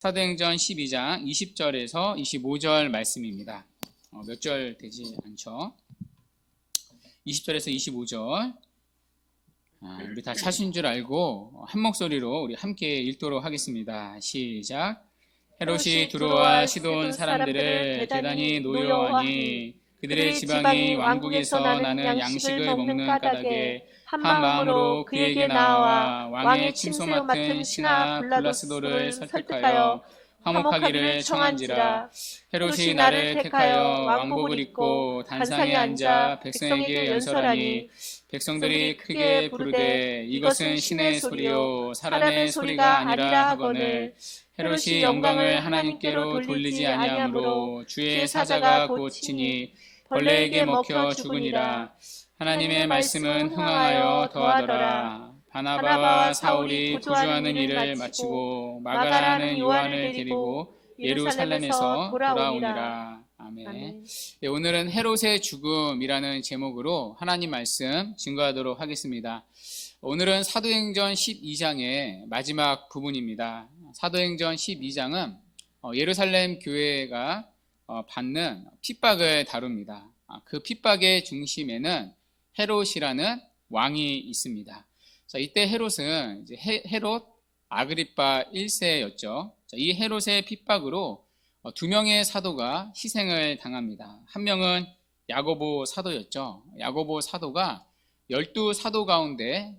사도행전 12장 20절에서 25절 말씀입니다. 몇 절 되지 않죠? 20절에서 25절. 우리 다 찾으신 줄 알고 한 목소리로 우리 함께 읽도록 하겠습니다. 시작. 헤롯이 두로와 시돈 사람들을 대단히 노여워하니 그들의 지방이 왕국에서 나는 양식을 먹는 까닭에 한 마음으로 그에게 나와 왕의 침소 맡은 시나 블라스도를 설득하여 화목하기를 청한지라. 헤롯이 나를 택하여 왕복을 입고 단상에 앉아 백성에게 연설하니 백성들이 크게 부르되 이것은 신의 소리요 사람의 소리가 아니라 하거늘 헤롯이 영광을 하나님께로 돌리지 아니하므로 주의 사자가 곧 치니 벌레에게 먹혀 죽으니라. 하나님의 말씀은 흥황하여 더하더라. 바나바와 사울이 구주하는 일을 마치고 마가라는 요한을 데리고 예루살렘에서 돌아오니라. 아멘. 네, 오늘은 헤롯의 죽음이라는 제목으로 하나님 말씀 증거하도록 하겠습니다. 오늘은 사도행전 12장의 마지막 부분입니다. 사도행전 12장은 예루살렘 교회가 받는 핍박을 다룹니다. 그 핍박의 중심에는 헤롯이라는 왕이 있습니다. 자, 이때 헤롯은 이제 헤롯 아그리파 1세였죠. 자, 이 헤롯의 핍박으로 두 명의 사도가 희생을 당합니다. 한 명은 야고보 사도였죠. 야고보 사도가 12사도 가운데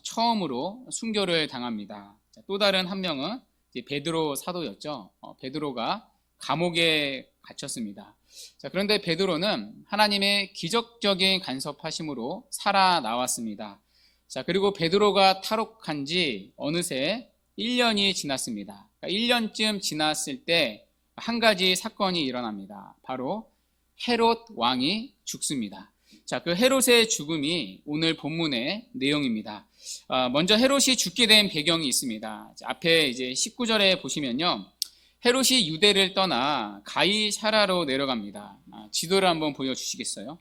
처음으로 순교를 당합니다. 자, 또 다른 한 명은 이제 베드로 사도였죠. 베드로가 감옥에 갇혔습니다. 자, 그런데 베드로는 하나님의 기적적인 간섭하심으로 살아나왔습니다. 자, 그리고 베드로가 탈옥한 지 어느새 1년이 지났습니다. 1년쯤 지났을 때 한 가지 사건이 일어납니다. 바로 헤롯 왕이 죽습니다. 자, 그 헤롯의 죽음이 오늘 본문의 내용입니다. 먼저 헤롯이 죽게 된 배경이 있습니다. 자, 앞에 이제 19절에 보시면요. 헤롯이 유대를 떠나 가이사라로 내려갑니다. 지도를 한번 보여주시겠어요?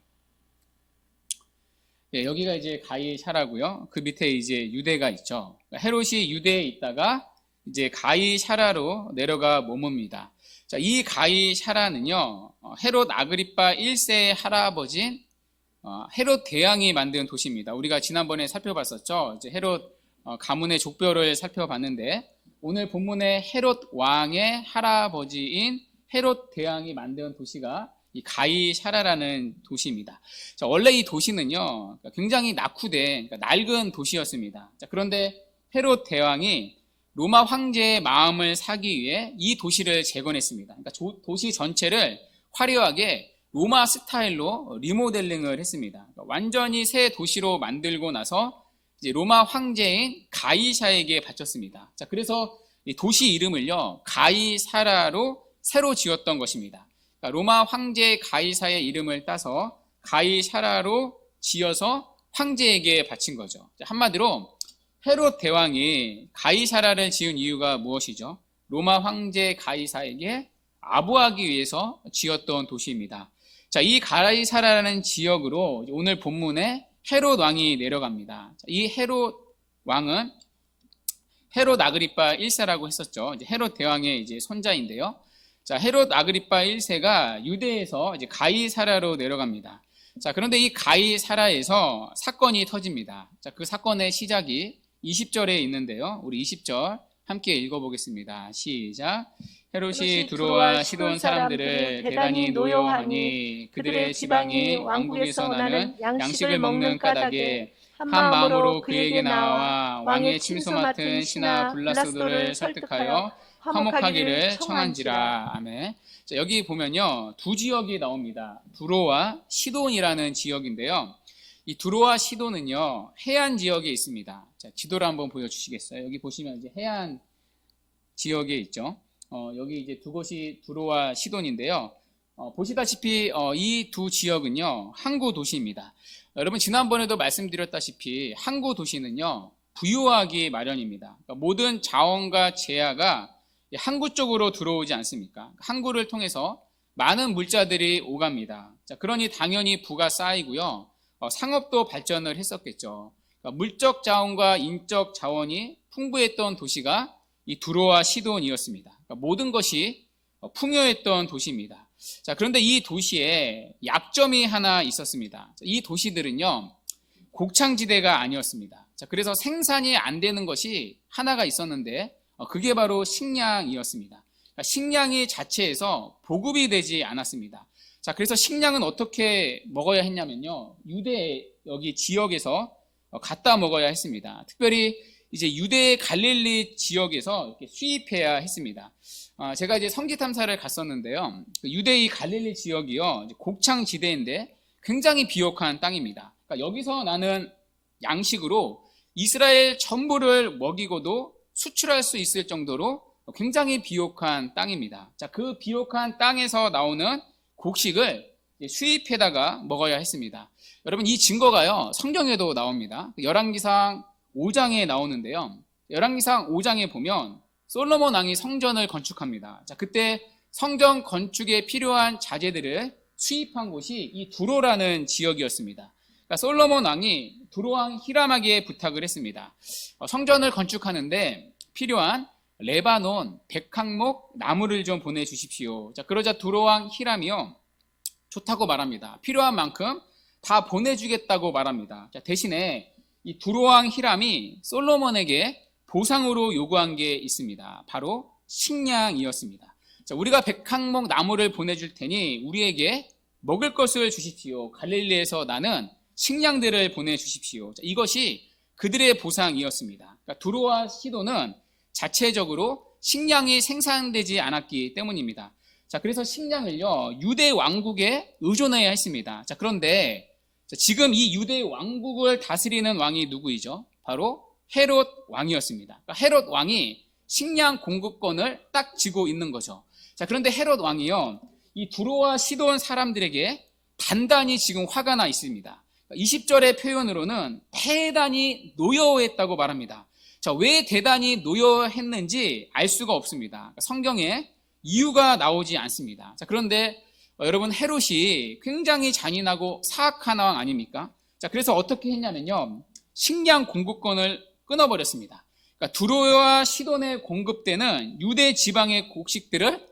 네, 여기가 이제 가이사라고요. 그 밑에 이제 유대가 있죠. 헤롯이 유대에 있다가 이제 가이사라로 내려가 머뭅니다. 자, 이 가이사라는요, 헤롯 아그리파 1세의 할아버지인 헤롯 대왕이 만든 도시입니다. 우리가 지난번에 살펴봤었죠. 이제 헤롯 가문의 족별을 살펴봤는데 오늘 본문의 헤롯 왕의 할아버지인 헤롯 대왕이 만든 도시가 이 가이사라라는 도시입니다. 자, 원래 이 도시는요 굉장히 낙후된 낡은 도시였습니다. 자, 그런데 헤롯 대왕이 로마 황제의 마음을 사기 위해 이 도시를 재건했습니다. 그러니까 도시 전체를 화려하게 로마 스타일로 리모델링을 했습니다. 그러니까 완전히 새 도시로 만들고 나서 이제 로마 황제인 가이사에게 바쳤습니다. 자, 그래서 이 도시 이름을요 가이사라로 새로 지었던 것입니다. 그러니까 로마 황제 가이사의 이름을 따서 가이사라로 지어서 황제에게 바친 거죠. 자, 한마디로 헤롯 대왕이 가이사라를 지은 이유가 무엇이죠? 로마 황제 가이사에게 아부하기 위해서 지었던 도시입니다. 자, 이 가이사라라는 지역으로 오늘 본문에 헤롯 왕이 내려갑니다. 이 헤롯 왕은 헤롯 아그리파 1세라고 했었죠. 이제 헤롯 대왕의 이제 손자인데요. 자, 헤롯 아그리파 1세가 유대에서 이제 가이사라로 내려갑니다. 자, 그런데 이 가이사라에서 사건이 터집니다. 자, 그 사건의 시작이 20절에 있는데요. 우리 20절 함께 읽어보겠습니다. 시작. 헤롯이 두로와 시돈 사람들을 대단히 노여워하니 그들의 지방이 왕국에서 나는 양식을 먹는 까닭에 한 마음으로 그에게 나와 왕의 침소 맡은 시나 블라스도를 설득하여 화목하기를 청한지라. 아멘. 자, 여기 보면요 두 지역이 나옵니다. 두로와 시돈이라는 지역인데요. 이 두로와 시돈은요 해안 지역에 있습니다. 자, 지도를 한번 보여주시겠어요? 여기 보시면 이제 해안 지역에 있죠. 여기 이제 두 곳이 두로와 시돈인데요. 보시다시피 이 두 지역은요 항구 도시입니다. 여러분 지난번에도 말씀드렸다시피 항구 도시는요 부유하기 마련입니다. 그러니까 모든 자원과 재화가 항구 쪽으로 들어오지 않습니까? 항구를 통해서 많은 물자들이 오갑니다. 자, 그러니 당연히 부가 쌓이고요. 상업도 발전을 했었겠죠. 그러니까 물적 자원과 인적 자원이 풍부했던 도시가 이 두로와 시돈이었습니다. 그러니까 모든 것이 풍요했던 도시입니다. 자, 그런데 이 도시에 약점이 하나 있었습니다. 이 도시들은요, 곡창지대가 아니었습니다. 자, 그래서 생산이 안 되는 것이 하나가 있었는데, 그게 바로 식량이었습니다. 그러니까 식량이 자체에서 보급이 되지 않았습니다. 자, 그래서 식량은 어떻게 먹어야 했냐면요, 유대 여기 지역에서 갖다 먹어야 했습니다. 특별히 이제 유대 갈릴리 지역에서 이렇게 수입해야 했습니다. 제가 이제 성지 탐사를 갔었는데요, 유대의 갈릴리 지역이요, 곡창 지대인데 굉장히 비옥한 땅입니다. 그러니까 여기서 나는 양식으로 이스라엘 전부를 먹이고도 수출할 수 있을 정도로 굉장히 비옥한 땅입니다. 자, 그 비옥한 땅에서 나오는 곡식을 수입해다가 먹어야 했습니다. 여러분, 이 증거가요, 성경에도 나옵니다. 열왕기상 5장에 나오는데요, 열왕기상 5장에 보면 솔로몬 왕이 성전을 건축합니다. 자, 그때 성전 건축에 필요한 자재들을 수입한 곳이 이 두로라는 지역이었습니다. 그러니까 솔로몬 왕이 두로왕 히람에게 부탁을 했습니다. 성전을 건축하는데 필요한 레바논, 백항목, 나무를 좀 보내주십시오. 자, 그러자 두로왕 히람이요, 좋다고 말합니다. 필요한 만큼 다 보내주겠다고 말합니다. 자, 대신에 이 두로왕 히람이 솔로몬에게 보상으로 요구한 게 있습니다. 바로 식량이었습니다. 자, 우리가 백항목 나무를 보내줄 테니 우리에게 먹을 것을 주십시오. 갈릴리에서 나는 식량들을 보내주십시오. 자, 이것이 그들의 보상이었습니다. 그러니까 두로와 시도는 자체적으로 식량이 생산되지 않았기 때문입니다. 자, 그래서 식량을요, 유대 왕국에 의존해야 했습니다. 자, 그런데 지금 이 유대 왕국을 다스리는 왕이 누구이죠? 바로 헤롯 왕이었습니다. 그러니까 헤롯 왕이 식량 공급권을 딱 쥐고 있는 거죠. 자, 그런데 헤롯 왕이요, 이 두로와 시돈 사람들에게 단단히 지금 화가 나 있습니다. 20절의 표현으로는 대단히 노여워했다고 말합니다. 자, 왜 대단히 노여했는지 알 수가 없습니다. 성경에 이유가 나오지 않습니다. 자, 그런데 여러분, 헤롯이 굉장히 잔인하고 사악한 왕 아닙니까? 자, 그래서 어떻게 했냐면요, 식량 공급권을 끊어버렸습니다. 그러니까 두로와 시돈에 공급되는 유대 지방의 곡식들을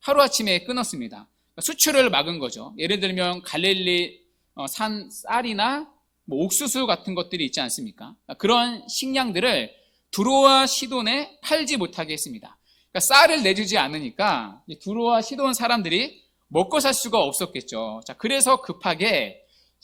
하루아침에 끊었습니다. 그러니까 수출을 막은 거죠. 예를 들면 갈릴리 산 쌀이나 뭐 옥수수 같은 것들이 있지 않습니까? 그런 식량들을 두로와 시돈에 팔지 못하게 했습니다. 그러니까 쌀을 내주지 않으니까 두로와 시돈 사람들이 먹고 살 수가 없었겠죠. 자, 그래서 급하게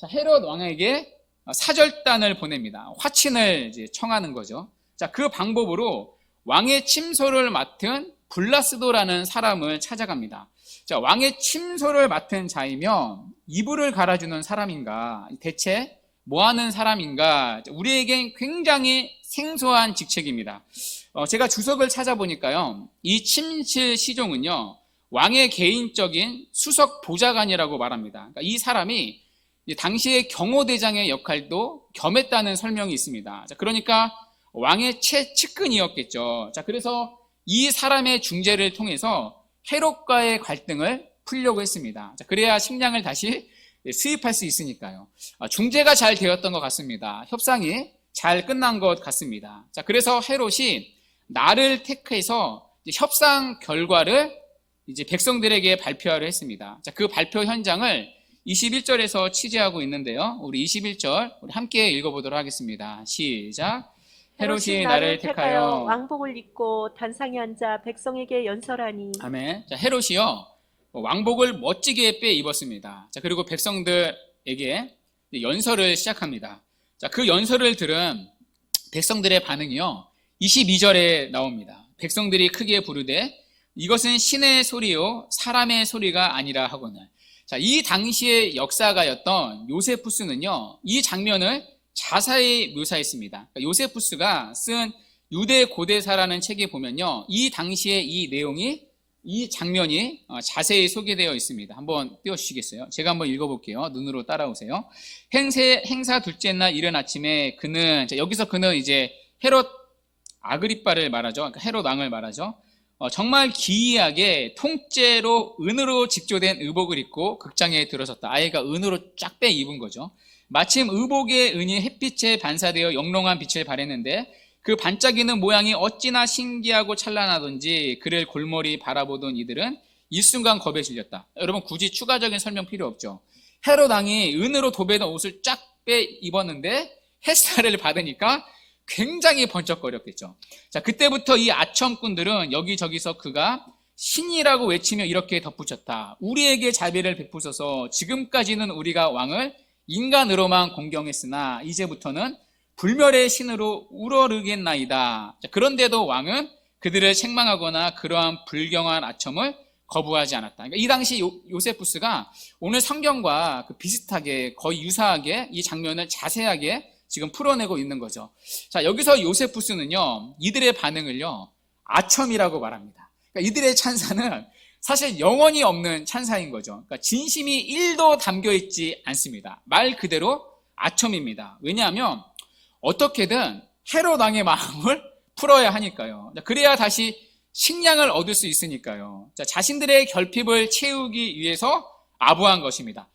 헤롯 왕에게 사절단을 보냅니다. 화친을 이제 청하는 거죠. 자, 그 방법으로 왕의 침소를 맡은 블라스도라는 사람을 찾아갑니다. 자, 왕의 침소를 맡은 자이면 이불을 갈아주는 사람인가, 대체 뭐 하는 사람인가, 우리에겐 굉장히 생소한 직책입니다. 제가 주석을 찾아보니까요, 이 침실 시종은요, 왕의 개인적인 수석 보좌관이라고 말합니다. 그러니까 이 사람이 당시의 경호대장의 역할도 겸했다는 설명이 있습니다. 자, 그러니까 왕의 최측근이었겠죠. 자, 그래서 이 사람의 중재를 통해서 헤롯과의 갈등을 풀려고 했습니다. 자, 그래야 식량을 다시 수입할 수 있으니까요. 중재가 잘 되었던 것 같습니다. 협상이 잘 끝난 것 같습니다. 자, 그래서 헤롯이 날을 택해서 협상 결과를 이제 백성들에게 발표하려 했습니다. 자, 그 발표 현장을 21절에서 취재하고 있는데요. 우리 21절 우리 함께 읽어보도록 하겠습니다. 시작. 헤롯이 나를 택하여 왕복을 입고 단상에 앉아 백성에게 연설하니. 아멘. 자, 헤롯이요, 왕복을 멋지게 빼 입었습니다. 자, 그리고 백성들에게 연설을 시작합니다. 자, 그 연설을 들은 백성들의 반응이요, 22절에 나옵니다. 백성들이 크게 부르되 이것은 신의 소리요 사람의 소리가 아니라 하거늘. 자, 이 당시의 역사가였던 요세푸스는요, 이 장면을 자세히 묘사했습니다. 그러니까 요세푸스가 쓴 유대 고대사라는 책에 보면요, 이 당시의 이 내용이, 이 장면이 자세히 소개되어 있습니다. 한번 띄워주시겠어요? 제가 한번 읽어볼게요. 눈으로 따라오세요. 행사 둘째 날 이른 아침에 그는, 자, 여기서 그는 이제 헤롯 아그리빠를 말하죠. 그러니까 헤롯 왕을 말하죠. 정말 기이하게 통째로 은으로 직조된 의복을 입고 극장에 들어섰다. 아예가 은으로 쫙 빼 입은 거죠. 마침 의복의 은이 햇빛에 반사되어 영롱한 빛을 발했는데 그 반짝이는 모양이 어찌나 신기하고 찬란하던지 그를 골머리 바라보던 이들은 일순간 겁에 질렸다. 여러분 굳이 추가적인 설명 필요 없죠. 헤롯 왕이 은으로 도배된 옷을 쫙 빼 입었는데 햇살을 받으니까 굉장히 번쩍거렸겠죠. 자, 그때부터 이 아첨꾼들은 여기저기서 그가 신이라고 외치며 이렇게 덧붙였다. 우리에게 자비를 베푸소서. 지금까지는 우리가 왕을 인간으로만 공경했으나 이제부터는 불멸의 신으로 우러르겠나이다. 자, 그런데도 왕은 그들을 책망하거나 그러한 불경한 아첨을 거부하지 않았다. 그러니까 이 당시 요세푸스가 오늘 성경과 비슷하게 거의 유사하게 이 장면을 자세하게 지금 풀어내고 있는 거죠. 자, 여기서 요세푸스는요, 이들의 반응을요, 아첨이라고 말합니다. 그러니까 이들의 찬사는 사실 영혼이 없는 찬사인 거죠. 그러니까 진심이 1도 담겨 있지 않습니다. 말 그대로 아첨입니다. 왜냐하면 어떻게든 헤롯 왕의 마음을 풀어야 하니까요. 그래야 다시 식량을 얻을 수 있으니까요. 자, 자신들의 결핍을 채우기 위해서 아부한 것입니다.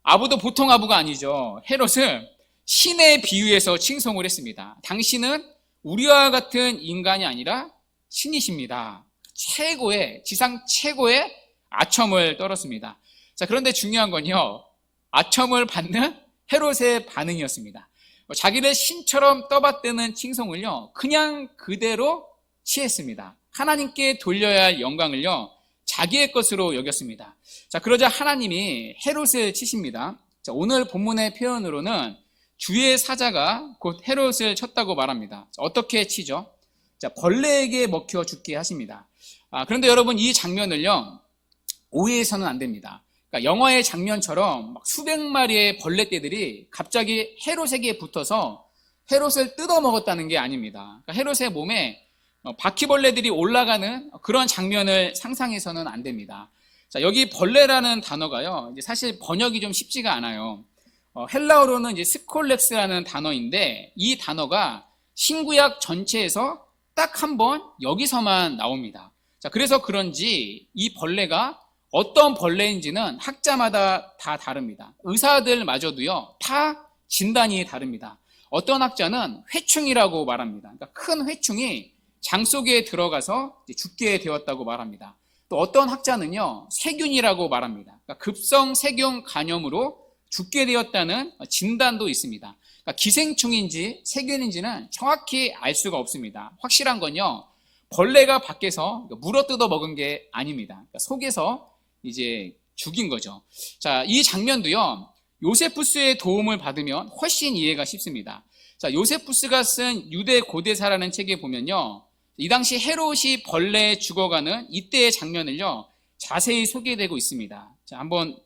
아부도 보통 아부가 아니죠. 헤롯을 신에 비유해서 칭송을 했습니다. 당신은 우리와 같은 인간이 아니라 신이십니다. 지상 최고의 아첨을 떨었습니다. 자, 그런데 중요한 건요, 아첨을 받는 헤롯의 반응이었습니다. 자기를 신처럼 떠받드는 칭송을요, 그냥 그대로 취했습니다. 하나님께 돌려야 할 영광을요, 자기의 것으로 여겼습니다. 자, 그러자 하나님이 헤롯을 치십니다. 자, 오늘 본문의 표현으로는 주의 사자가 곧 헤롯을 쳤다고 말합니다. 자, 어떻게 치죠? 자, 벌레에게 먹혀 죽게 하십니다. 그런데 여러분 이 장면을요, 오해해서는 안 됩니다. 그러니까 영화의 장면처럼 막 수백 마리의 벌레떼들이 갑자기 헤롯에게 붙어서 헤롯을 뜯어먹었다는 게 아닙니다. 그러니까 헤롯의 몸에 바퀴벌레들이 올라가는 그런 장면을 상상해서는 안 됩니다. 자, 여기 벌레라는 단어가요, 이제 사실 번역이 좀 쉽지가 않아요. 헬라어로는 이제 스콜렉스라는 단어인데 이 단어가 신구약 전체에서 딱 한 번 여기서만 나옵니다. 자, 그래서 그런지 이 벌레가 어떤 벌레인지는 학자마다 다 다릅니다. 의사들마저도요, 다 진단이 다릅니다. 어떤 학자는 회충이라고 말합니다. 그러니까 큰 회충이 장 속에 들어가서 죽게 되었다고 말합니다. 또 어떤 학자는요, 세균이라고 말합니다. 그러니까 급성 세균 감염으로 죽게 되었다는 진단도 있습니다. 그러니까 기생충인지 세균인지는 정확히 알 수가 없습니다. 확실한 건요, 벌레가 밖에서 물어뜯어 먹은 게 아닙니다. 그러니까 속에서 이제 죽인 거죠. 자, 이 장면도요, 요세푸스의 도움을 받으면 훨씬 이해가 쉽습니다. 자, 요세푸스가 쓴 유대 고대사라는 책에 보면요, 이 당시 헤롯이 벌레에 죽어가는 이때의 장면을요, 자세히 소개되고 있습니다. 자, 한번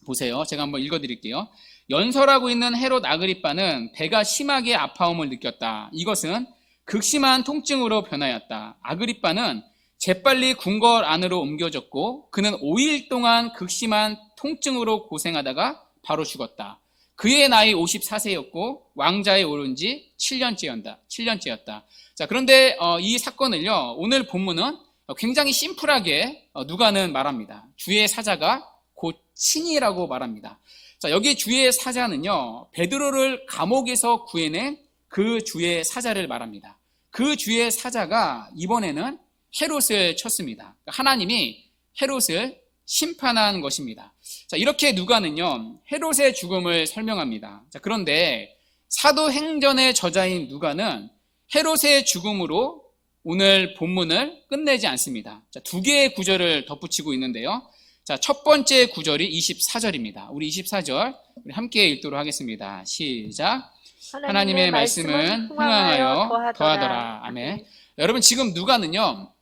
보세요. 제가 한번 읽어드릴게요. 연설하고 있는 헤롯 아그리빠는 배가 심하게 아파옴을 느꼈다. 이것은 극심한 통증으로 변하였다. 아그리빠는 재빨리 궁궐 안으로 옮겨졌고 그는 5일 동안 극심한 통증으로 고생하다가 바로 죽었다. 그의 나이 54세였고 왕자에 오른 지 7년째였다. 자, 그런데 이 사건을요, 오늘 본문은 굉장히 심플하게 누가는 말합니다. 주의 사자가 곧 친이라고 말합니다. 자, 여기 주의 사자는요, 베드로를 감옥에서 구해낸 그 주의 사자를 말합니다. 그 주의 사자가 이번에는 헤롯을 쳤습니다. 하나님이 헤롯을 심판한 것입니다. 자, 이렇게 누가는요, 헤롯의 죽음을 설명합니다. 자, 그런데 사도행전의 저자인 누가는 헤롯의 죽음으로 오늘 본문을 끝내지 않습니다. 자, 두 개의 구절을 덧붙이고 있는데요. 자, 첫 번째 구절이 24절입니다. 우리 24절 우리 함께 읽도록 하겠습니다. 시작. 하나님의 말씀은 흥황하여 더하더라. 아멘. 여러분 지금 누가는요,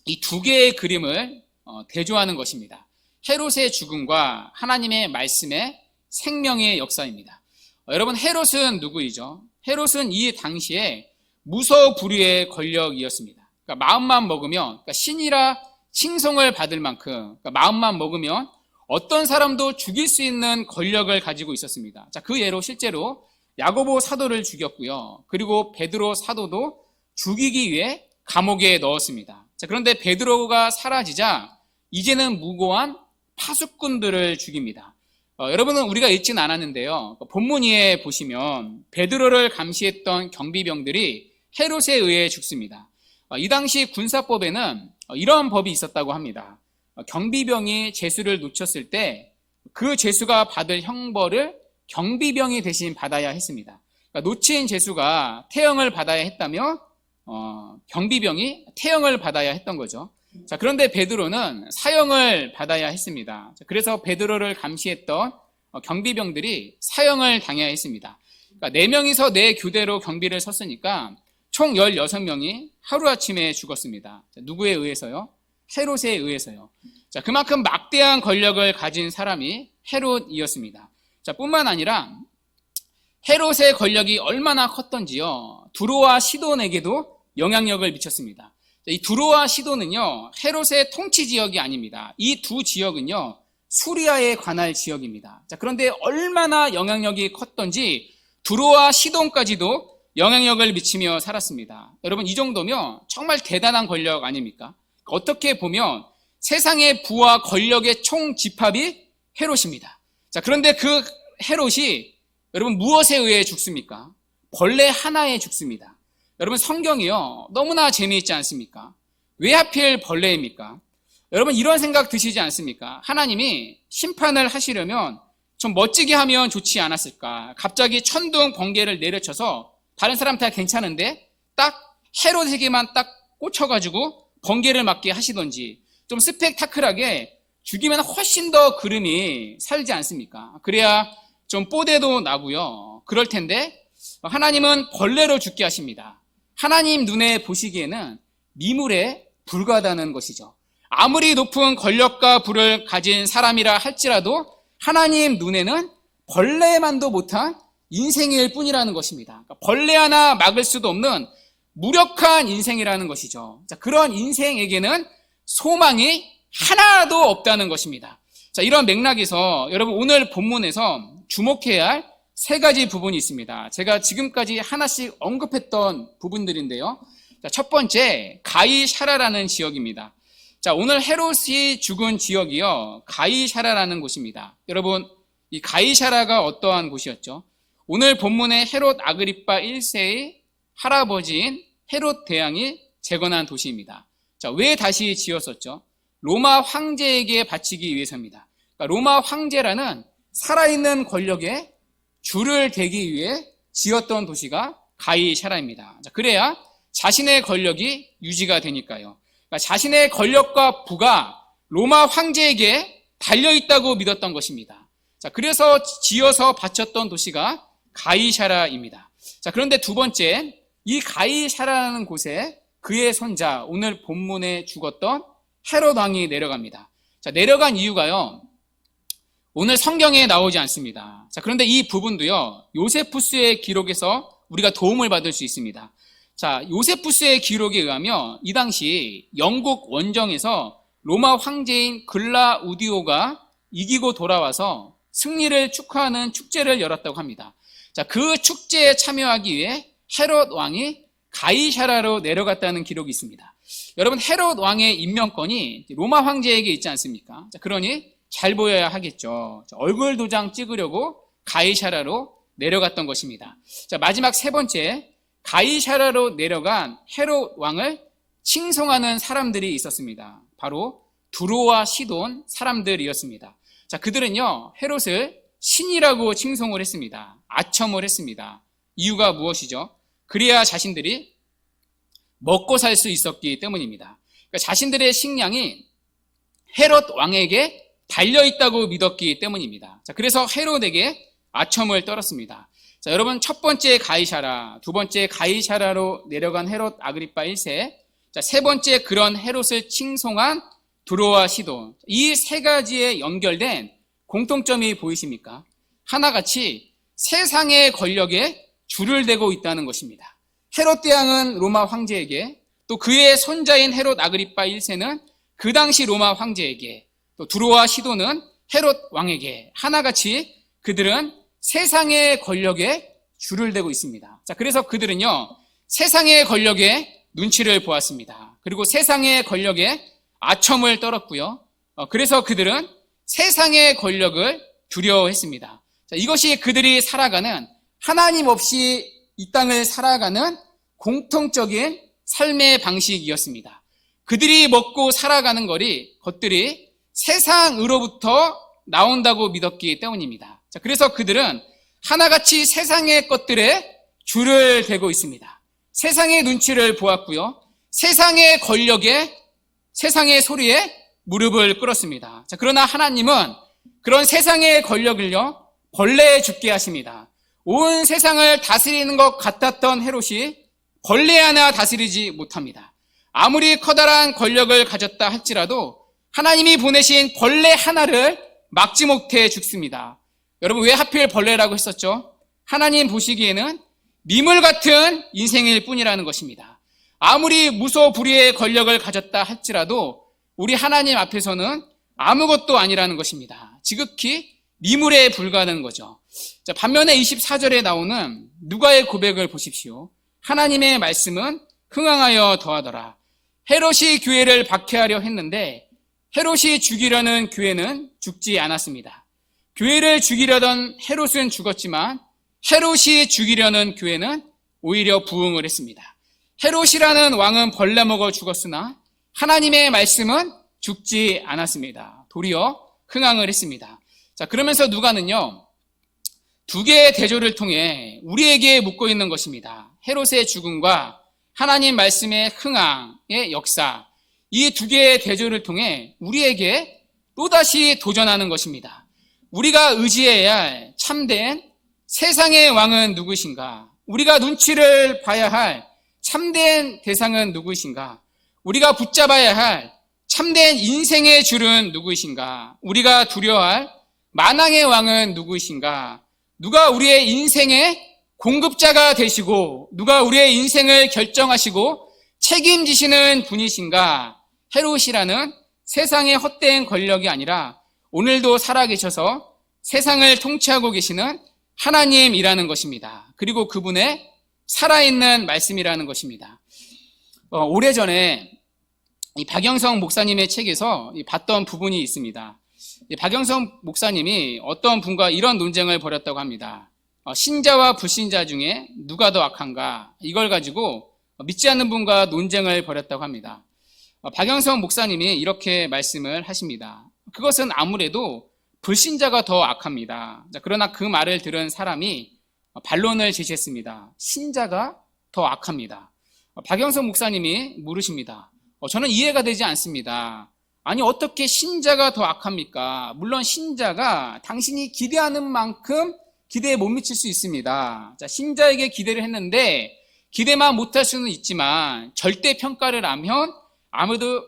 이 두 개의 그림을 대조하는 것입니다. 헤롯의 죽음과 하나님의 말씀의 생명의 역사입니다. 여러분 헤롯은 누구이죠? 헤롯은 이 당시에 무소불위의 권력이었습니다. 그러니까 마음만 먹으면, 그러니까 신이라 칭송을 받을 만큼, 그러니까 마음만 먹으면 어떤 사람도 죽일 수 있는 권력을 가지고 있었습니다. 자, 그 예로 실제로 야고보 사도를 죽였고요. 그리고 베드로 사도도 죽이기 위해 감옥에 넣었습니다. 자, 그런데 베드로가 사라지자 이제는 무고한 파수꾼들을 죽입니다. 여러분은 우리가 읽지는 않았는데요. 본문 위에 보시면 베드로를 감시했던 경비병들이 헤롯에 의해 죽습니다. 이 당시 군사법에는 이런 법이 있었다고 합니다. 경비병이 죄수를 놓쳤을 때 그 죄수가 받을 형벌을 경비병이 대신 받아야 했습니다. 그러니까 놓친 죄수가 태형을 받아야 했다며 경비병이 태형을 받아야 했던 거죠. 자, 그런데 베드로는 사형을 받아야 했습니다. 자, 그래서 베드로를 감시했던 경비병들이 사형을 당해야 했습니다. 그러니까 4명이서 4교대로 경비를 섰으니까 총 16명이 하루아침에 죽었습니다. 자, 누구에 의해서요? 헤롯에 의해서요. 자, 그만큼 막대한 권력을 가진 사람이 헤롯이었습니다. 자, 뿐만 아니라 헤롯의 권력이 얼마나 컸던지요, 두로와 시돈에게도 영향력을 미쳤습니다. 자, 이 두로와 시돈은요, 헤롯의 통치 지역이 아닙니다. 이 두 지역은요, 수리아에 관할 지역입니다. 자, 그런데 얼마나 영향력이 컸던지 두로와 시돈까지도 영향력을 미치며 살았습니다. 여러분, 이 정도면 정말 대단한 권력 아닙니까? 어떻게 보면 세상의 부와 권력의 총 집합이 헤롯입니다. 자, 그런데 그 헤롯이 여러분 무엇에 의해 죽습니까? 벌레 하나에 죽습니다. 여러분, 성경이요, 너무나 재미있지 않습니까? 왜 하필 벌레입니까? 여러분, 이런 생각 드시지 않습니까? 하나님이 심판을 하시려면 좀 멋지게 하면 좋지 않았을까? 갑자기 천둥 번개를 내려쳐서 다른 사람 다 괜찮은데 딱 헤롯에게만 딱 꽂혀가지고 번개를 맞게 하시던지, 좀 스펙타클하게 죽이면 훨씬 더 그름이 살지 않습니까? 그래야 좀 뽀대도 나고요. 그럴 텐데 하나님은 벌레로 죽게 하십니다. 하나님 눈에 보시기에는 미물에 불과하다는 것이죠. 아무리 높은 권력과 부를 가진 사람이라 할지라도 하나님 눈에는 벌레만도 못한 인생일 뿐이라는 것입니다. 그러니까 벌레 하나 막을 수도 없는 무력한 인생이라는 것이죠. 자, 그런 인생에게는 소망이 하나도 없다는 것입니다. 자, 이런 맥락에서 여러분, 오늘 본문에서 주목해야 할 3가지 부분이 있습니다. 제가 지금까지 하나씩 언급했던 부분들인데요. 자, 첫 번째, 가이샤라라는 지역입니다. 자, 오늘 헤롯이 죽은 지역이요, 가이샤라라는 곳입니다. 여러분, 이 가이샤라가 어떠한 곳이었죠? 오늘 본문의 헤롯 아그리파 1세의 할아버지인 헤롯 대왕이 재건한 도시입니다. 자, 왜 다시 지었었죠? 로마 황제에게 바치기 위해서입니다. 그러니까 로마 황제라는 살아있는 권력에 줄을 대기 위해 지었던 도시가 가이샤라입니다. 자, 그래야 자신의 권력이 유지가 되니까요. 그러니까 자신의 권력과 부가 로마 황제에게 달려있다고 믿었던 것입니다. 자, 그래서 지어서 바쳤던 도시가 가이샤라입니다. 자, 그런데 두 번째, 이 가이샤라라는 곳에 그의 손자, 오늘 본문에 죽었던 헤롯 왕이 내려갑니다. 자, 내려간 이유가요, 오늘 성경에 나오지 않습니다. 자, 그런데 이 부분도요, 요세푸스의 기록에서 우리가 도움을 받을 수 있습니다. 자, 요세푸스의 기록에 의하면 이 당시 영국 원정에서 로마 황제인 글라우디오가 이기고 돌아와서 승리를 축하하는 축제를 열었다고 합니다. 자, 그 축제에 참여하기 위해 헤롯 왕이 가이샤라로 내려갔다는 기록이 있습니다. 여러분, 헤롯 왕의 임명권이 로마 황제에게 있지 않습니까? 자, 그러니 잘 보여야 하겠죠. 자, 얼굴 도장 찍으려고 가이샤라로 내려갔던 것입니다. 자, 마지막 3번째, 가이샤라로 내려간 헤롯 왕을 칭송하는 사람들이 있었습니다. 바로 두로와 시돈 사람들이었습니다. 자, 그들은요, 헤롯을 신이라고 칭송을 했습니다. 아첨을 했습니다. 이유가 무엇이죠? 그래야 자신들이 먹고 살 수 있었기 때문입니다. 그러니까 자신들의 식량이 헤롯 왕에게 달려있다고 믿었기 때문입니다. 자, 그래서 헤롯에게 아첨을 떨었습니다. 자, 여러분, 첫 번째 가이샤라, 두 번째 가이샤라로 내려간 헤롯 아그리파 1세, 자, 세 번째 그런 헤롯을 칭송한 두로와 시돈, 이 3가지에 연결된 공통점이 보이십니까? 하나같이 세상의 권력에 줄을 대고 있다는 것입니다. 헤롯 대왕은 로마 황제에게, 또 그의 손자인 헤롯 아그리파 1세는 그 당시 로마 황제에게, 또 두로와 시돈은 헤롯 왕에게, 하나같이 그들은 세상의 권력에 줄을 대고 있습니다. 자, 그래서 그들은요, 세상의 권력에 눈치를 보았습니다. 그리고 세상의 권력에 아첨을 떨었고요. 그래서 그들은 세상의 권력을 두려워했습니다. 자, 이것이 그들이 살아가는, 하나님 없이 이 땅을 살아가는 공통적인 삶의 방식이었습니다. 그들이 먹고 살아가는 것들이 세상으로부터 나온다고 믿었기 때문입니다. 자, 그래서 그들은 하나같이 세상의 것들에 줄을 대고 있습니다. 세상의 눈치를 보았고요. 세상의 권력에, 세상의 소리에 무릎을 꿇었습니다. 자, 그러나 하나님은 그런 세상의 권력을요, 벌레에 죽게 하십니다. 온 세상을 다스리는 것 같았던 헤롯이 벌레 하나 다스리지 못합니다. 아무리 커다란 권력을 가졌다 할지라도 하나님이 보내신 벌레 하나를 막지 못해 죽습니다. 여러분, 왜 하필 벌레라고 했었죠? 하나님 보시기에는 미물 같은 인생일 뿐이라는 것입니다. 아무리 무소불위의 권력을 가졌다 할지라도 우리 하나님 앞에서는 아무것도 아니라는 것입니다. 지극히 미물에 불과하는 거죠. 자, 반면에 24절에 나오는 누가의 고백을 보십시오. 하나님의 말씀은 흥황하여 더하더라. 헤롯이 교회를 박해하려 했는데 헤롯이 죽이려는 교회는 죽지 않았습니다. 교회를 죽이려던 헤롯은 죽었지만 헤롯이 죽이려는 교회는 오히려 부흥을 했습니다. 헤롯이라는 왕은 벌레 먹어 죽었으나 하나님의 말씀은 죽지 않았습니다. 도리어 흥황을 했습니다. 자, 그러면서 누가는요, 두 개의 대조를 통해 우리에게 묻고 있는 것입니다. 헤롯의 죽음과 하나님 말씀의 흥황의 역사, 이 두 개의 대조를 통해 우리에게 또다시 도전하는 것입니다. 우리가 의지해야 할 참된 세상의 왕은 누구신가? 우리가 눈치를 봐야 할 참된 대상은 누구신가? 우리가 붙잡아야 할 참된 인생의 줄은 누구이신가? 우리가 두려워할 만왕의 왕은 누구이신가? 누가 우리의 인생의 공급자가 되시고 누가 우리의 인생을 결정하시고 책임지시는 분이신가? 헤롯이라는 세상의 헛된 권력이 아니라 오늘도 살아계셔서 세상을 통치하고 계시는 하나님이라는 것입니다. 그리고 그분의 살아있는 말씀이라는 것입니다. 오래전에 이 박영성 목사님의 책에서 봤던 부분이 있습니다. 이 박영성 목사님이 어떤 분과 이런 논쟁을 벌였다고 합니다. 신자와 불신자 중에 누가 더 악한가? 이걸 가지고 믿지 않는 분과 논쟁을 벌였다고 합니다. 박영성 목사님이 이렇게 말씀을 하십니다. 그것은 아무래도 불신자가 더 악합니다. 그러나 그 말을 들은 사람이 반론을 제시했습니다. 신자가 더 악합니다. 박영성 목사님이 물으십니다. 저는 이해가 되지 않습니다. 아니, 어떻게 신자가 더 악합니까? 물론 신자가 당신이 기대하는 만큼 기대에 못 미칠 수 있습니다. 자, 신자에게 기대를 했는데 기대만 못할 수는 있지만 절대 평가를 하면 아무래도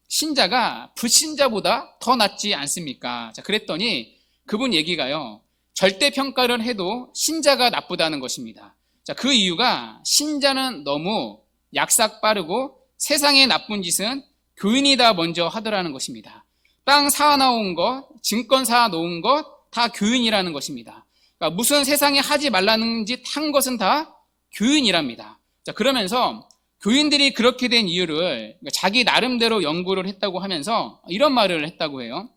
신자가 불신자보다 더 낫지 않습니까? 자, 그랬더니 그분 얘기가요, 절대 평가를 해도 신자가 나쁘다는 것입니다. 자, 그 이유가 신자는 너무 약삭 빠르고 세상의 나쁜 짓은 교인이 다 먼저 하더라는 것입니다. 땅 사놓은 것, 증권 사놓은 것 다 교인이라는 것입니다. 그러니까 무슨 세상에 하지 말라는 짓 한 것은 다 교인이랍니다. 자, 그러면서 교인들이 그렇게 된 이유를 자기 나름대로 연구를 했다고 하면서 이런 말을 했다고 해요.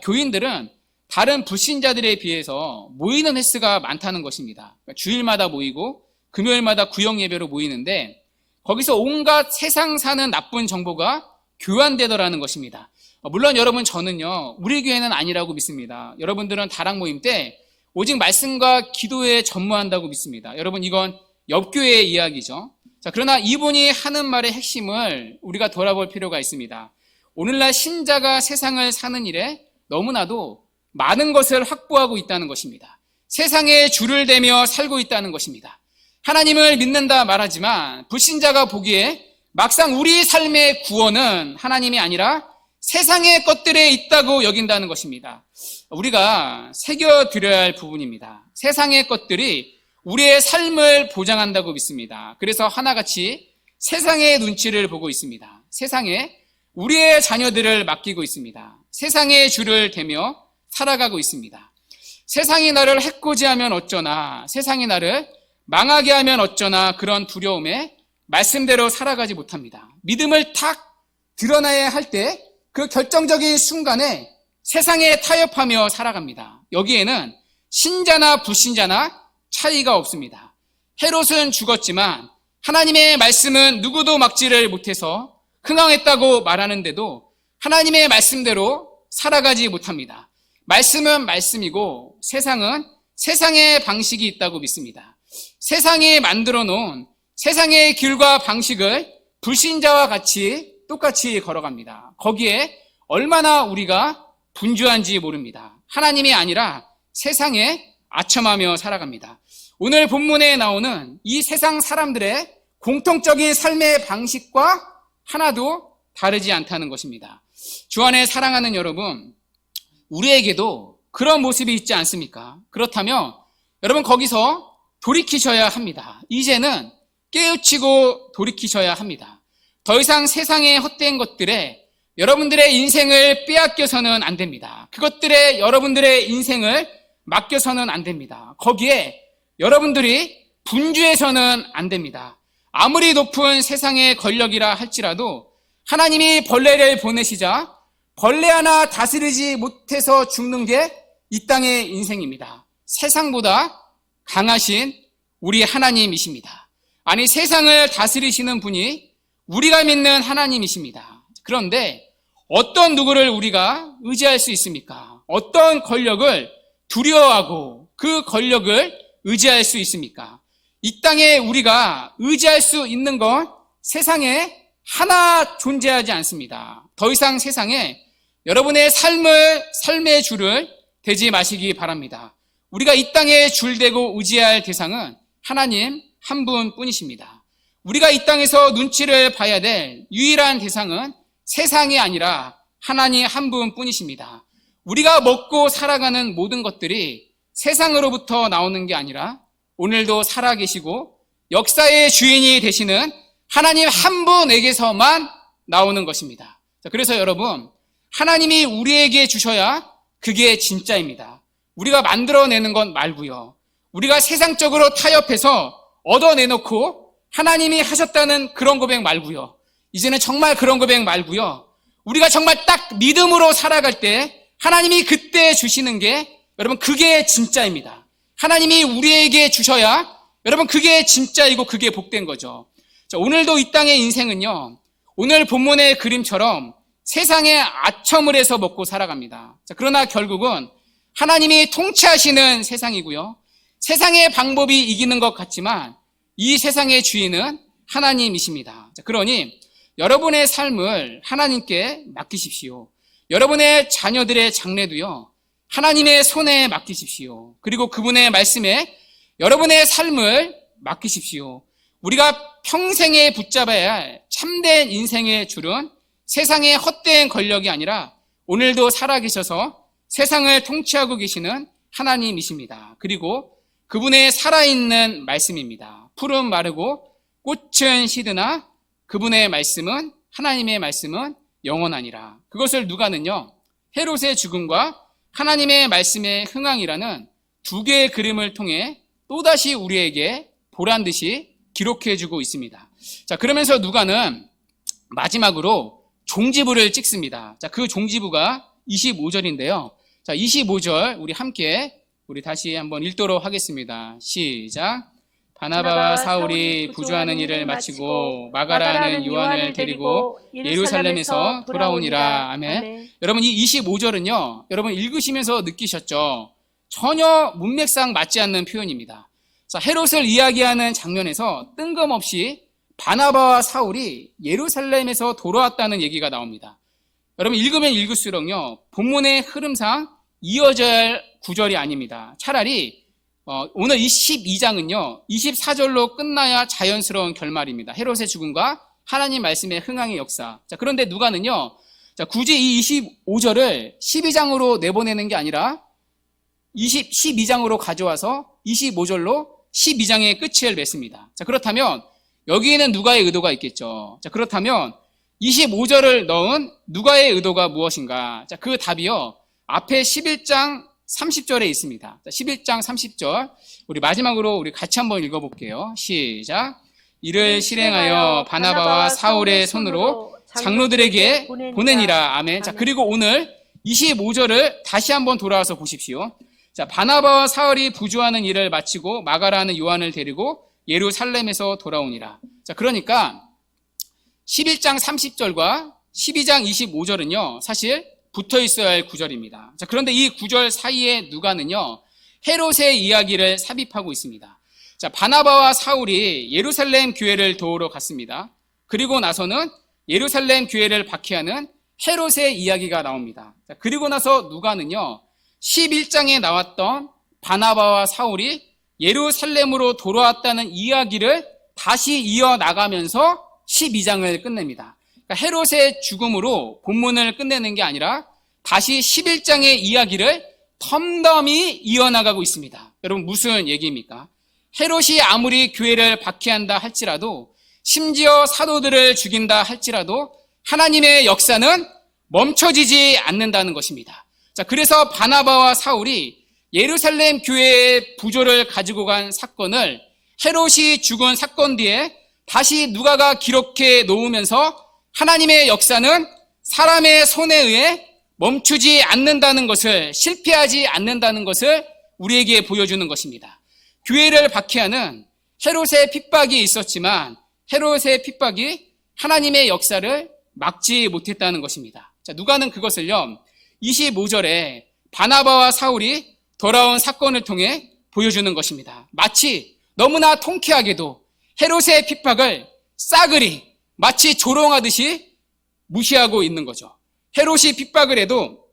교인들은 다른 불신자들에 비해서 모이는 횟수가 많다는 것입니다. 그러니까 주일마다 모이고 금요일마다 구역 예배로 모이는데 거기서 온갖 세상 사는 나쁜 정보가 교환되더라는 것입니다. 물론 여러분, 저는요, 우리 교회는 아니라고 믿습니다. 여러분들은 다락 모임 때 오직 말씀과 기도에 전무한다고 믿습니다. 여러분, 이건 옆교회의 이야기죠. 자, 그러나 이분이 하는 말의 핵심을 우리가 돌아볼 필요가 있습니다. 오늘날 신자가 세상을 사는 일에 너무나도 많은 것을 확보하고 있다는 것입니다. 세상에 줄을 대며 살고 있다는 것입니다. 하나님을 믿는다 말하지만 불신자가 보기에 막상 우리 삶의 구원은 하나님이 아니라 세상의 것들에 있다고 여긴다는 것입니다. 우리가 새겨드려야 할 부분입니다. 세상의 것들이 우리의 삶을 보장한다고 믿습니다. 그래서 하나같이 세상의 눈치를 보고 있습니다. 세상에 우리의 자녀들을 맡기고 있습니다. 세상의 줄을 대며 살아가고 있습니다. 세상이 나를 해코지하면 어쩌나, 세상이 나를 망하게 하면 어쩌나, 그런 두려움에 말씀대로 살아가지 못합니다. 믿음을 탁 드러나야 할 때 그 결정적인 순간에 세상에 타협하며 살아갑니다. 여기에는 신자나 불신자나 차이가 없습니다. 헤롯은 죽었지만 하나님의 말씀은 누구도 막지를 못해서 흥황했다고 말하는데도 하나님의 말씀대로 살아가지 못합니다. 말씀은 말씀이고 세상은 세상의 방식이 있다고 믿습니다. 세상이 만들어 놓은 세상의 길과 방식을 불신자와 같이 똑같이 걸어갑니다. 거기에 얼마나 우리가 분주한지 모릅니다. 하나님이 아니라 세상에 아첨하며 살아갑니다. 오늘 본문에 나오는 이 세상 사람들의 공통적인 삶의 방식과 하나도 다르지 않다는 것입니다. 주 안에 사랑하는 여러분, 우리에게도 그런 모습이 있지 않습니까? 그렇다면 여러분 거기서 돌이키셔야 합니다. 이제는 깨우치고 돌이키셔야 합니다. 더 이상 세상의 헛된 것들에 여러분들의 인생을 빼앗겨서는 안 됩니다. 그것들에 여러분들의 인생을 맡겨서는 안 됩니다. 거기에 여러분들이 분주해서는 안 됩니다. 아무리 높은 세상의 권력이라 할지라도 하나님이 벌레를 보내시자 벌레 하나 다스리지 못해서 죽는 게 이 땅의 인생입니다. 세상보다 강하신 우리 하나님이십니다. 아니, 세상을 다스리시는 분이 우리가 믿는 하나님이십니다. 그런데 어떤 누구를 우리가 의지할 수 있습니까? 어떤 권력을 두려워하고 그 권력을 의지할 수 있습니까? 이 땅에 우리가 의지할 수 있는 건 세상에 하나 존재하지 않습니다. 더 이상 세상에 여러분의 삶의 줄을 대지 마시기 바랍니다. 우리가 이 땅에 줄대고 의지할 대상은 하나님 한 분뿐이십니다. 우리가 이 땅에서 눈치를 봐야 될 유일한 대상은 세상이 아니라 하나님 한 분뿐이십니다. 우리가 먹고 살아가는 모든 것들이 세상으로부터 나오는 게 아니라 오늘도 살아계시고 역사의 주인이 되시는 하나님 한 분에게서만 나오는 것입니다. 그래서 여러분, 하나님이 우리에게 주셔야 그게 진짜입니다. 우리가 만들어내는 건 말고요. 우리가 세상적으로 타협해서 얻어내놓고 하나님이 하셨다는 그런 고백 말고요. 이제는 정말 그런 고백 말고요. 우리가 정말 딱 믿음으로 살아갈 때 하나님이 그때 주시는 게 여러분 그게 진짜입니다. 하나님이 우리에게 주셔야 여러분 그게 진짜이고 그게 복된 거죠. 자, 오늘도 이 땅의 인생은요, 오늘 본문의 그림처럼 세상에 아첨을 해서 먹고 살아갑니다. 자, 그러나 결국은 하나님이 통치하시는 세상이고요. 세상의 방법이 이기는 것 같지만 이 세상의 주인은 하나님이십니다. 자, 그러니 여러분의 삶을 하나님께 맡기십시오. 여러분의 자녀들의 장래도요, 하나님의 손에 맡기십시오. 그리고 그분의 말씀에 여러분의 삶을 맡기십시오. 우리가 평생에 붙잡아야 할 참된 인생의 줄은 세상의 헛된 권력이 아니라 오늘도 살아계셔서 세상을 통치하고 계시는 하나님이십니다. 그리고 그분의 살아있는 말씀입니다. 풀은 마르고 꽃은 시드나 그분의 말씀은, 하나님의 말씀은 영원하니라. 그것을 누가는요, 헤롯의 죽음과 하나님의 말씀의 흥황이라는 두 개의 그림을 통해 또다시 우리에게 보란 듯이 기록해주고 있습니다. 자, 그러면서 누가는 마지막으로 종지부를 찍습니다. 자, 그 종지부가 25절인데요. 자, 25절 우리 다시 한번 읽도록 하겠습니다. 시작. 바나바와 사울이 부주하는 일을 마치고 마가라는 요한을 데리고 예루살렘에서 돌아오니라. 아멘. 여러분, 이 25절은요, 여러분 읽으시면서 느끼셨죠? 전혀 문맥상 맞지 않는 표현입니다. 자, 헤롯을 이야기하는 장면에서 뜬금없이 바나바와 사울이 예루살렘에서 돌아왔다는 얘기가 나옵니다. 여러분 읽으면 읽을수록요, 본문의 흐름상 이어져야 할 구절이 아닙니다. 차라리 오늘 이 12장은요 24절로 끝나야 자연스러운 결말입니다. 헤롯의 죽음과 하나님 말씀의 흥황의 역사. 자, 그런데 누가는요, 자, 굳이 이 25절을 12장으로 내보내는 게 아니라 12장으로 가져와서 25절로 12장의 끝을 맺습니다. 자, 그렇다면 여기에는 누가의 의도가 있겠죠. 자, 그렇다면 25절을 넣은 누가의 의도가 무엇인가? 자, 그 답이요, 앞에 11장 30절에 있습니다. 자, 11장 30절 우리 마지막으로 우리 같이 한번 읽어볼게요. 시작. 이를 실행하여 바나바와 사울의 손으로 장로들에게 보내니라. 아멘. 자, 그리고 오늘 25절을 다시 한번 돌아와서 보십시오. 자, 바나바와 사울이 부주하는 일을 마치고 마가라는 요한을 데리고 예루살렘에서 돌아오니라. 자, 그러니까 11장 30절과 12장 25절은요, 사실 붙어 있어야 할 구절입니다. 자, 그런데 이 구절 사이에 누가는요, 헤롯의 이야기를 삽입하고 있습니다. 자, 바나바와 사울이 예루살렘 교회를 도우러 갔습니다. 그리고 나서는 예루살렘 교회를 박해하는 헤롯의 이야기가 나옵니다. 자, 그리고 나서 누가는요, 11장에 나왔던 바나바와 사울이 예루살렘으로 돌아왔다는 이야기를 다시 이어나가면서 12장을 끝냅니다. 그러니까 헤롯의 죽음으로 본문을 끝내는 게 아니라 다시 11장의 이야기를 텀덤이 이어나가고 있습니다. 여러분, 무슨 얘기입니까? 헤롯이 아무리 교회를 박해한다 할지라도, 심지어 사도들을 죽인다 할지라도 하나님의 역사는 멈춰지지 않는다는 것입니다. 자, 그래서 바나바와 사울이 예루살렘 교회의 부조를 가지고 간 사건을 헤롯이 죽은 사건 뒤에 다시 누가가 기록해 놓으면서 하나님의 역사는 사람의 손에 의해 멈추지 않는다는 것을, 실패하지 않는다는 것을 우리에게 보여주는 것입니다. 교회를 박해하는 헤롯의 핍박이 있었지만 헤롯의 핍박이 하나님의 역사를 막지 못했다는 것입니다. 자, 누가는 그것을요, 25절에 바나바와 사울이 돌아온 사건을 통해 보여주는 것입니다. 마치 너무나 통쾌하게도 헤롯의 핍박을 싸그리 마치 조롱하듯이 무시하고 있는 거죠. 헤롯이 핍박을 해도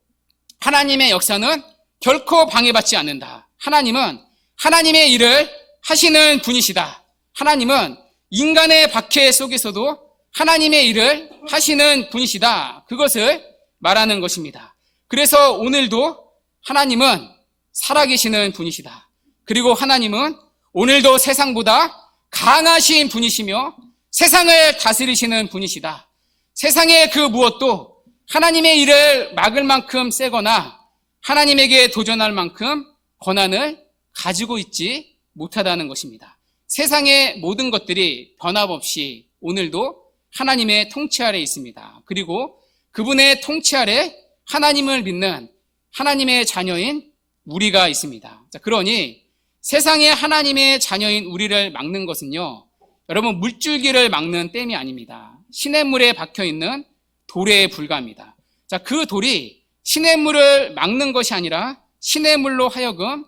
하나님의 역사는 결코 방해받지 않는다. 하나님은 하나님의 일을 하시는 분이시다. 하나님은 인간의 박해 속에서도 하나님의 일을 하시는 분이시다. 그것을 말하는 것입니다. 그래서 오늘도 하나님은 살아계시는 분이시다. 그리고 하나님은 오늘도 세상보다 강하신 분이시며 세상을 다스리시는 분이시다. 세상의 그 무엇도 하나님의 일을 막을 만큼 세거나 하나님에게 도전할 만큼 권한을 가지고 있지 못하다는 것입니다. 세상의 모든 것들이 변함없이 오늘도 하나님의 통치 아래 있습니다. 그리고 그분의 통치 아래 하나님을 믿는 하나님의 자녀인 우리가 있습니다. 자, 그러니 세상의 하나님의 자녀인 우리를 막는 것은요, 여러분, 물줄기를 막는 댐이 아닙니다. 시냇물에 박혀있는 돌에 불과합니다. 자, 그 돌이 시냇물을 막는 것이 아니라 시냇물로 하여금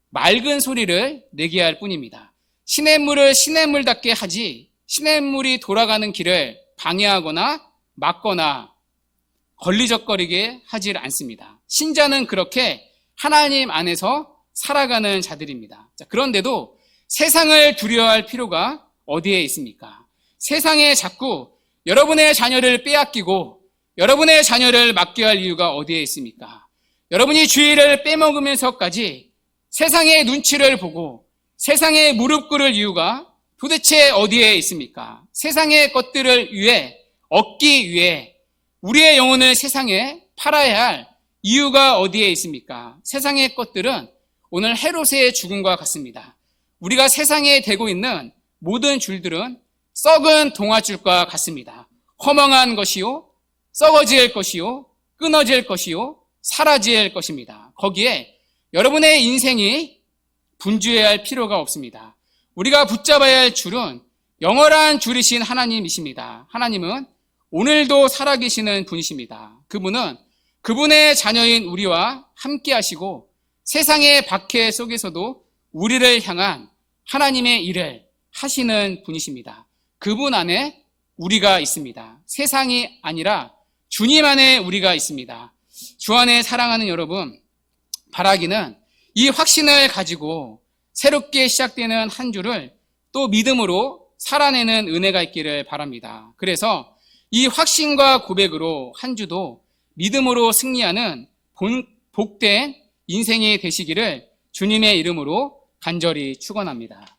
맑은 소리를 내게 할 뿐입니다. 시냇물을 시냇물답게 하지 시냇물이 돌아가는 길을 방해하거나 막거나 걸리적거리게 하질 않습니다. 신자는 그렇게 하나님 안에서 살아가는 자들입니다. 자, 그런데도 세상을 두려워할 필요가 어디에 있습니까? 세상에 자꾸 여러분의 자녀를 빼앗기고 여러분의 자녀를 맡게 할 이유가 어디에 있습니까? 여러분이 주의를 빼먹으면서까지 세상의 눈치를 보고 세상에 무릎 꿇을 이유가 도대체 어디에 있습니까? 세상의 것들을 위해, 얻기 위해 우리의 영혼을 세상에 팔아야 할 이유가 어디에 있습니까? 세상의 것들은 오늘 헤롯의 죽음과 같습니다. 우리가 세상에 대고 있는 모든 줄들은 썩은 동아줄과 같습니다. 허망한 것이요, 썩어질 것이요, 끊어질 것이요, 사라질 것입니다. 거기에 여러분의 인생이 분주해야 할 필요가 없습니다. 우리가 붙잡아야 할 줄은 영원한 줄이신 하나님이십니다. 하나님은 오늘도 살아계시는 분이십니다. 그분은 그분의 자녀인 우리와 함께 하시고 세상의 박해 속에서도 우리를 향한 하나님의 일을 하시는 분이십니다. 그분 안에 우리가 있습니다. 세상이 아니라 주님 안에 우리가 있습니다. 주 안에 사랑하는 여러분, 바라기는 이 확신을 가지고 새롭게 시작되는 한 주를 또 믿음으로 살아내는 은혜가 있기를 바랍니다. 그래서 이 확신과 고백으로 한 주도 믿음으로 승리하는 복된 인생이 되시기를 주님의 이름으로 간절히 축원합니다.